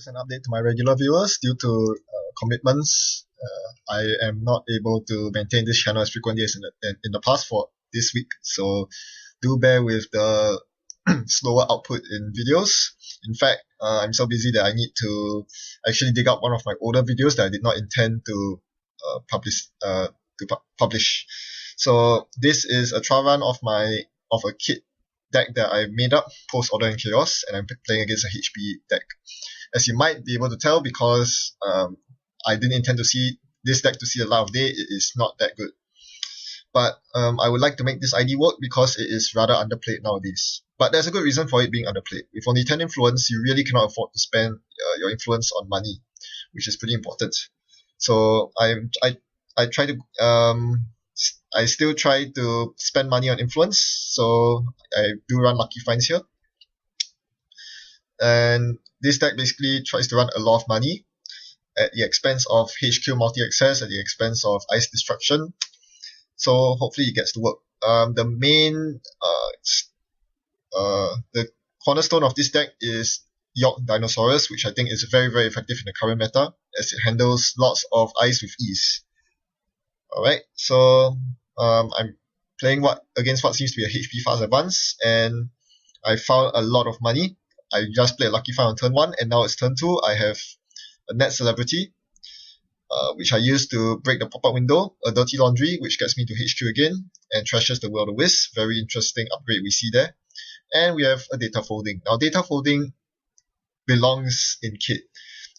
Just an update to my regular viewers. Due to commitments, I am not able to maintain this channel as frequently as in the past for this week. So do bear with the slower output in videos. In fact, I'm so busy that I need to actually dig up one of my older videos that I did not intend to publish. So this is a trial run of a kit deck that I made up post Order in Chaos, and I'm playing against a HP deck. As you might be able to tell, because I didn't intend to see this deck to see the light of day, it is not that good. But I would like to make this ID work because it is rather underplayed nowadays. But there's a good reason for it being underplayed. With only 10 influence, you really cannot afford to spend your influence on money, which is pretty important. So I still try to spend money on influence, so I do run Lucky Finds here. And this deck basically tries to run a lot of money at the expense of HQ multi-access, at the expense of ice destruction. So hopefully it gets to work. The cornerstone of this deck is Yogosaurus, which I think is very, very effective in the current meta, as it handles lots of ice with ease. Alright, so I'm playing against what seems to be a HP fast advance, and I found a lot of money. I just played Lucky Find on turn 1, and now it's turn 2. I have a Net Celebrity, which I use to break the pop-up window, a Dirty Laundry, which gets me to HQ again, and trashes the Will of the Wisp. Very interesting upgrade we see there. And we have a Data Folding. Now, Data Folding belongs in Kit.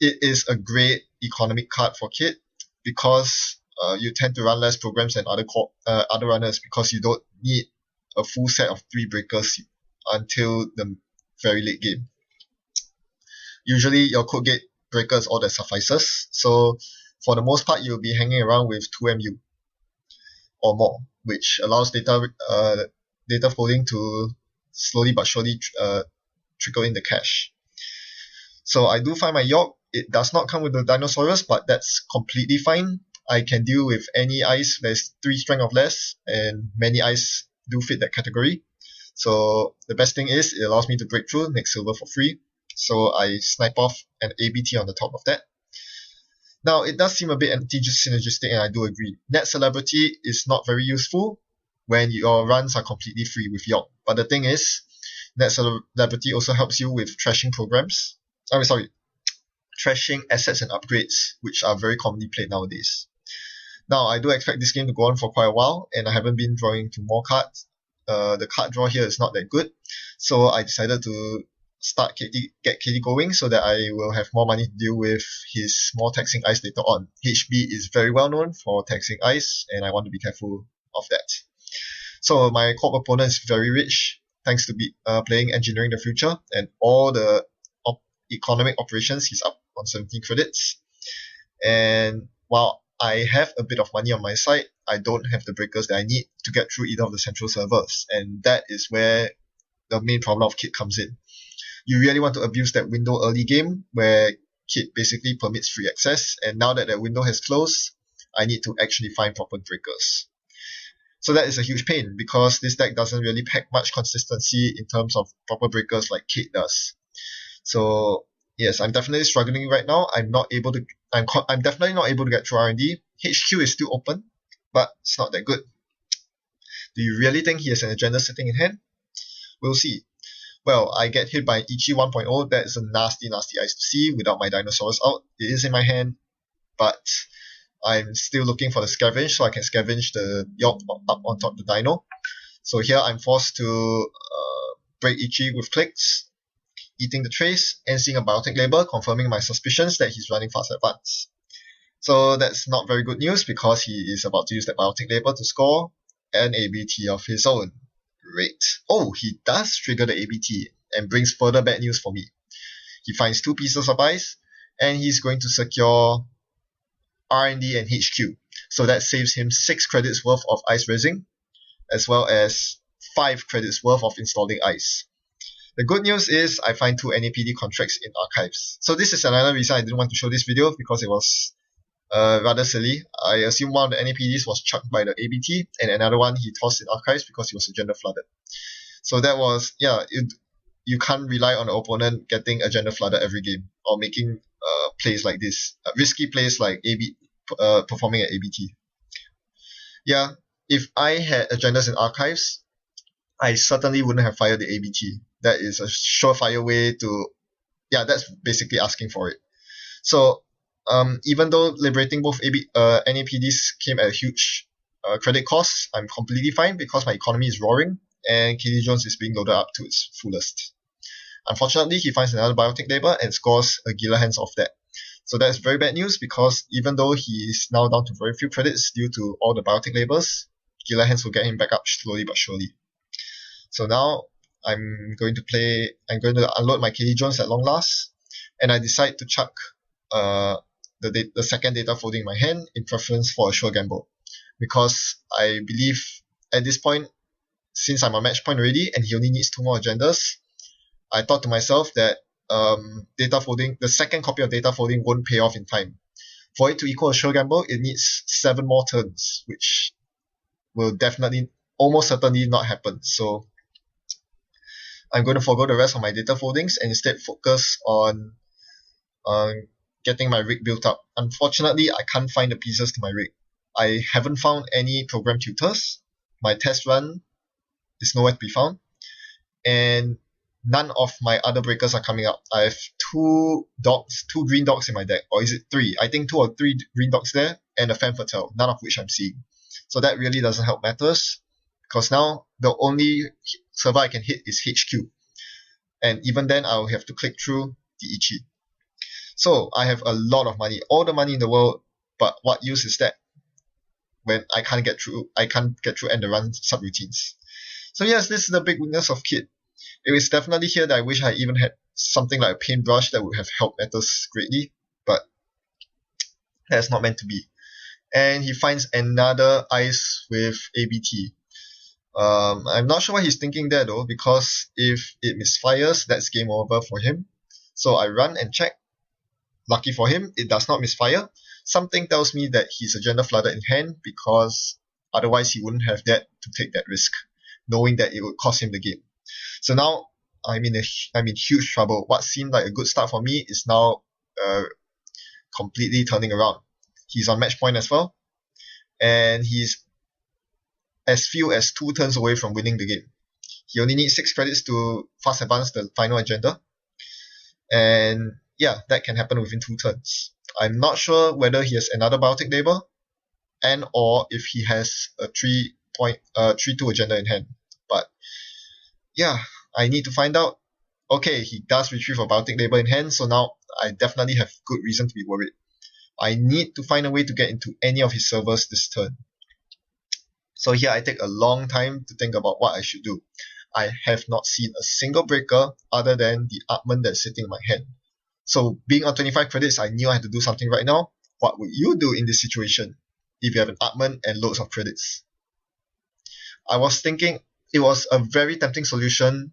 It is a great economic card for Kit because you tend to run less programs than other runners, because you don't need a full set of 3 breakers until the very late game. Usually your code gate breaker is all that suffices, so for the most part you'll be hanging around with 2 MU or more, which allows data folding to slowly but surely trickle in the cash. So I do find my York. It does not come with the Dinosaurus, but that's completely fine. I can deal with any ice. There's 3 strength or less, and many ice do fit that category. So the best thing is it allows me to break through, make silver for free. So I snipe off an ABT on the top of that. Now it does seem a bit anti-synergistic, and I do agree. Net Celebrity is not very useful when your runs are completely free with York. But the thing is, Net Celebrity also helps you with trashing programs. Trashing assets and upgrades, which are very commonly played nowadays. Now, I do expect this game to go on for quite a while, and I haven't been drawing to more cards. The card draw here is not that good, so I decided to get KD going so that I will have more money to deal with his more taxing ice later on. HB is very well known for taxing ice, and I want to be careful of that. So my corp opponent is very rich, thanks to playing Engineering the Future, and all the economic operations, he's up on 17 credits. And while I have a bit of money on my side, I don't have the breakers that I need to get through either of the central servers, and that is where the main problem of Kit comes in. You really want to abuse that window early game where Kit basically permits free access, and now that window has closed, I need to actually find proper breakers. So that is a huge pain, because this deck doesn't really pack much consistency in terms of proper breakers like Kit does. So yes, I'm definitely struggling right now. I'm definitely not able to get through R&D. HQ is still open, but it's not that good. Do you really think he has an agenda sitting in hand? We'll see. Well, I get hit by Ichi 1.0. That is a nasty, nasty ice to see without my Dinosaurus out. It is in my hand, but I'm still looking for the scavenge, so I can scavenge the York up on top of the Dino. So here I'm forced to break Ichi with clicks, eating the trace, and seeing a Biotic label, confirming my suspicions that he's running fast advance. So that's not very good news, because he is about to use that Biotic label to score an ABT of his own. Great. Oh, he does trigger the ABT and brings further bad news for me. He finds 2 pieces of ice, and he's going to secure R&D and HQ. So that saves him 6 credits worth of ice resin, as well as 5 credits worth of installing ice. The good news is I find 2 NAPD contracts in archives. So this is another reason I didn't want to show this video, because it was rather silly. I assume one of the NAPDs was chucked by the ABT, and another one he tossed in archives because he was agenda flooded. So that was, you can't rely on the opponent getting agenda flooded every game or making plays like this, risky plays like performing at ABT. Yeah, if I had agendas in archives, I certainly wouldn't have fired the ABT. That is a surefire way to, yeah, that's basically asking for it. So even though liberating both NAPDs came at a huge credit cost, I'm completely fine because my economy is roaring and KD Jones is being loaded up to its fullest. Unfortunately, he finds another biotic labor and scores a Gila Hands off that. So that's very bad news because even though he is now down to very few credits due to all the biotic labors, Gila Hands will get him back up slowly but surely. So now I'm going to unload my KD Jones at long last, and I decide to chuck the second data folding in my hand in preference for a sure gamble. Because I believe at this point, since I'm on match point already and he only needs 2 more agendas, I thought to myself that data folding, the second copy of data folding won't pay off in time. For it to equal a sure gamble, it needs 7 more turns, which will definitely, almost certainly not happen. So I'm going to forego the rest of my data foldings and instead focus on getting my rig built up. Unfortunately, I can't find the pieces to my rig. I haven't found any program tutors. My test run is nowhere to be found. And none of my other breakers are coming up. I have 2 green dogs in my deck. Or is it 3? I think 2 or 3 green dogs there and a Femme Fatale, none of which I'm seeing. So that really doesn't help matters. Because now the only server I can hit is HQ. And even then I'll have to click through the Ichi. So I have a lot of money, all the money in the world, but what use is that when I can't get through end the run subroutines. So yes, this is the big weakness of Kit. It is definitely here that I wish I even had something like a paintbrush that would have helped matters greatly, but that's not meant to be. And he finds another ice with ABT. I'm not sure what he's thinking there though, because if it misfires, that's game over for him. So I run and check. Lucky for him, it does not misfire. Something tells me that he's agenda flooded in hand because otherwise he wouldn't have dared to take that risk, knowing that it would cost him the game. So now I'm in huge trouble. What seemed like a good start for me is now completely turning around. He's on match point as well, and he's as few as 2 turns away from winning the game. He only needs 6 credits to fast advance the final agenda, and yeah, that can happen within 2 turns. I'm not sure whether he has another biotic labor and or if he has a 3-2 agenda in hand. But yeah, I need to find out. Okay, he does retrieve a biotic labor in hand, so now I definitely have good reason to be worried. I need to find a way to get into any of his servers this turn. So here I take a long time to think about what I should do. I have not seen a single breaker other than the Artman that's sitting in my hand. So being on 25 credits, I knew I had to do something right now. What would you do in this situation if you have an Artman and loads of credits? I was thinking it was a very tempting solution.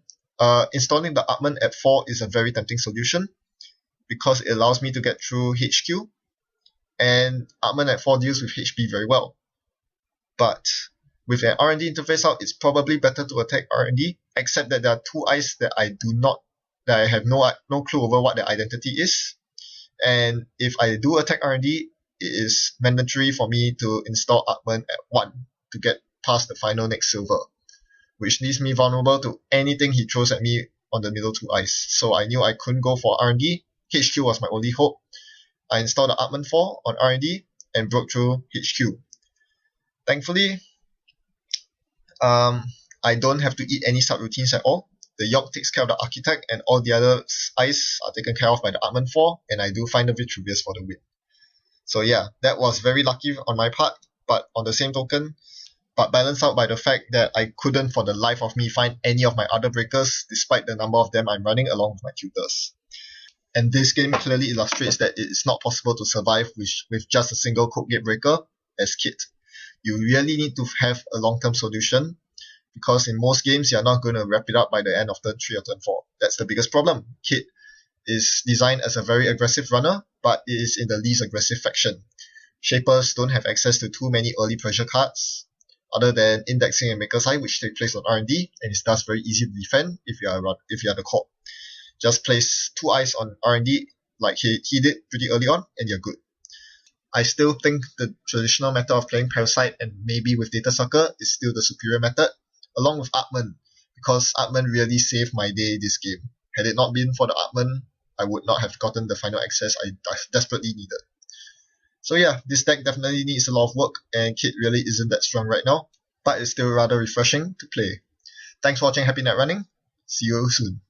Installing the Artman at 4 is a very tempting solution because it allows me to get through HQ, and Artman at 4 deals with HP very well. But with an R&D interface out, it's probably better to attack R&D, except that there are 2 eyes that I have no clue over what their identity is. And if I do attack R&D, it is mandatory for me to install Artman at 1 to get past the final next silver, which leaves me vulnerable to anything he throws at me on the middle 2 eyes. So I knew I couldn't go for R&D. HQ was my only hope. I installed the Artman 4 on R&D and broke through HQ. Thankfully, I don't have to eat any subroutines at all. The York takes care of the Architect, and all the other eyes are taken care of by the Artman 4, and I do find the Vitruvius for the win. So yeah, that was very lucky on my part, but on the same token, but balanced out by the fact that I couldn't for the life of me find any of my other breakers, despite the number of them I'm running along with my tutors. And this game clearly illustrates that it is not possible to survive with just a single code gate breaker as Kit. You really need to have a long-term solution, because in most games you're not going to wrap it up by the end of turn 3 or turn 4. That's the biggest problem. Kit is designed as a very aggressive runner, but it is in the least aggressive faction. Shapers don't have access to too many early pressure cards. other than indexing and maker's eye, which take place on R&D, and it's thus very easy to defend if you are the corp. Just place 2 eyes on R&D like he did pretty early on, and you're good. I still think the traditional method of playing Parasite and maybe with Data Sucker is still the superior method, along with Artman, because Artman really saved my day this game. Had it not been for the Artman, I would not have gotten the final access I desperately needed. So yeah, this deck definitely needs a lot of work, and Kit really isn't that strong right now, but it's still rather refreshing to play. Thanks for watching Happy Net Running. See you soon.